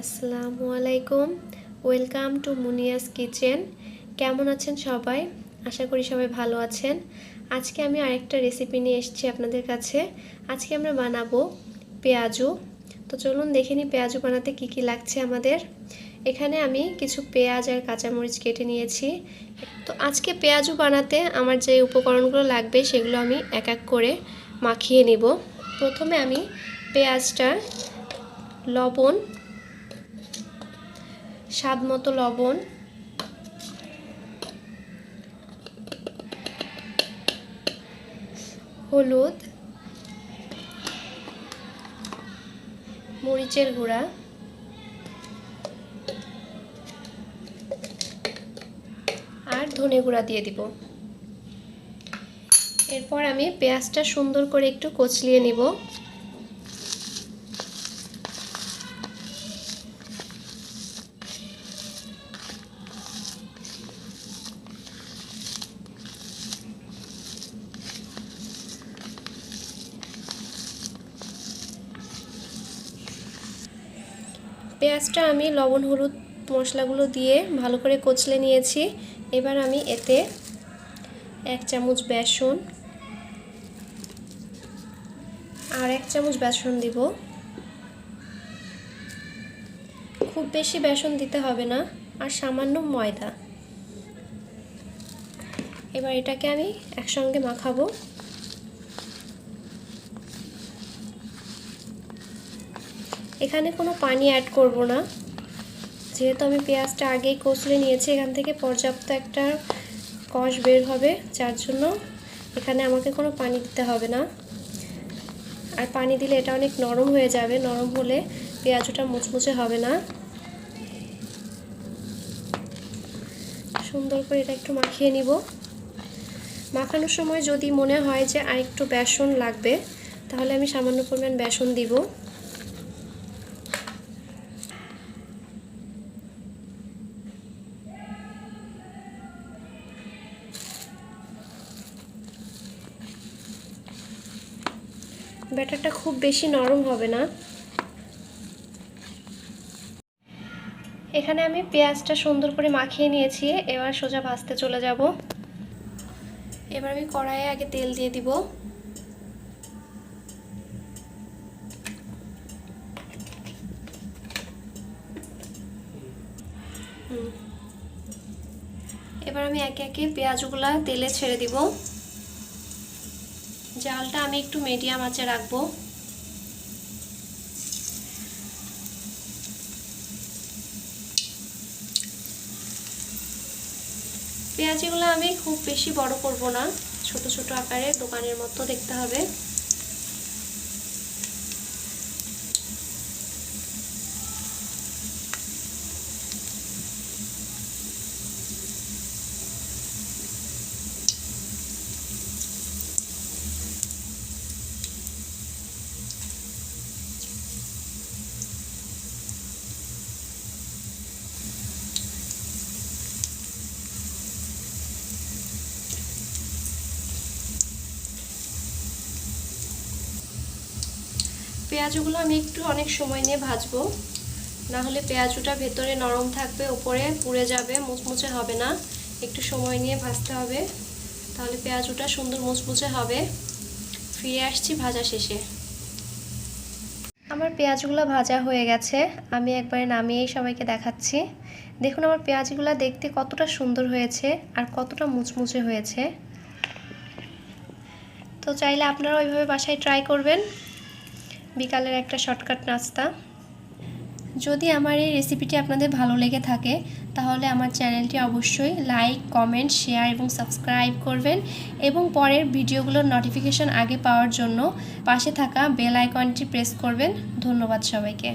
আসসালামু আলাইকুম, welcome to মুনিয়াস kitchen. কেমন আছেন সবাই? আশা করি সবাই ভালো আছেন। আজকে আমি আরেকটা রেসিপি নিয়ে এসেছি আপনাদের কাছে। আজকে আমরা বানাবো পেঁয়াজু। তো চলুন দেখে নিই পেঁয়াজু বানাতে কি কি লাগছে আমাদের। এখানে আমি কিছু পেঁয়াজ আর কাঁচামরিচ কেটে নিয়েছি। তো আজকে পেঁয়াজু বানাতে আমার যে উপকরণগুলো লাগবে সেগুলো আমি এক এক করে মাখিয়ে নিব। প্রথমে আমি পেঁয়াজটা লবণ, স্বাদ মতো লবণ, হলুদ, মরিচের গুঁড়া, আর ধনে গুঁড়া দিয়ে দিব। এরপর আমি পেঁয়াজটা সুন্দর করে একটু কচলিয়ে নিব। পেঁয়াজটা আমি লবণ হলুদ মশলাগুলো দিয়ে ভালো করে কচলে নিয়েছি। এবার আমি এতে 1 চামচ বেসন আর 1 চামচ বেসন দিব। খুব বেশি বেসন দিতে হবে না, আর সামান্য ময়দা। এবার এটাকে আমি একসঙ্গে মাখাবো। এখানে কোনো পানি অ্যাড করব না, যেহেতু আমি পেঁয়াজটা আগেই কষলে নিয়েছি। এখান থেকে পর্যাপ্ত একটা কষ বের হবে, যার জন্য এখানে আমাকে কোনো পানি দিতে হবে না। আর পানি দিলে এটা অনেক নরম হয়ে যাবে, নরম হলে পেঁয়াজটা মুচমুচে হবে না। সুন্দর করে এটা একটু মাখিয়ে নিব। মাখানোর সময় যদি মনে হয় যে আরেকটু বেসন লাগবে, তাহলে আমি সামান্য পরিমাণ বেসন দিব। ব্যাটারটা খুব বেশি নরম হবে না। এখানে আমি পেঁয়াজটা সুন্দর করে মাখিয়ে নিয়েছি। এবার সোজা ভাজতে চলে যাব। এবার আমি কড়াইয়ে আগে তেল দিয়ে দিব। এবার আমি একে একে পেঁয়াজগুলা তেলে ছেড়ে দিব। জালটা আমি একটু মিডিয়াম আঁচে রাখবো। পেঁয়াজগুলো আমি খুব বেশি বড় করব না, ছোট ছোট আকারে দোকানের মতো দেখতে হবে। পেঁয়াজগুলো আমি একটু অনেক সময় নিয়ে ভাজবো, না হলে পেঁয়াজটা ভেতরে নরম থাকবে, উপরে পুড়ে যাবে, মুচমুচে হবে না। একটু সময় নিয়ে ভাজতে হবে, তাহলে পেঁয়াজটা সুন্দর মুচমুচে হবে। ফিরে আসছি ভাজা শেষে। আমার পেঁয়াজগুলো ভাজা হয়ে গেছে, আমি একবারে নামিয়েই সবাইকে দেখাচ্ছি। দেখুন আমার পেঁয়াজগুলো দেখতে কতটা সুন্দর হয়েছে আর কতটা মুচমুচে হয়েছে। তো চাইলে আপনারা ওইভাবে বাসায় ট্রাই করবেন, বিকালের একটা শর্টকাট নাস্তা। যদি আমার এই রেসিপিটি আপনাদের ভালো লেগে থাকে, তাহলে আমার চ্যানেলটি অবশ্যই লাইক, কমেন্ট, শেয়ার এবং সাবস্ক্রাইব করবেন, এবং পরের ভিডিওগুলোর নোটিফিকেশন আগে পাওয়ার জন্য পাশে থাকা বেল আইকনটি প্রেস করবেন। ধন্যবাদ সবাইকে।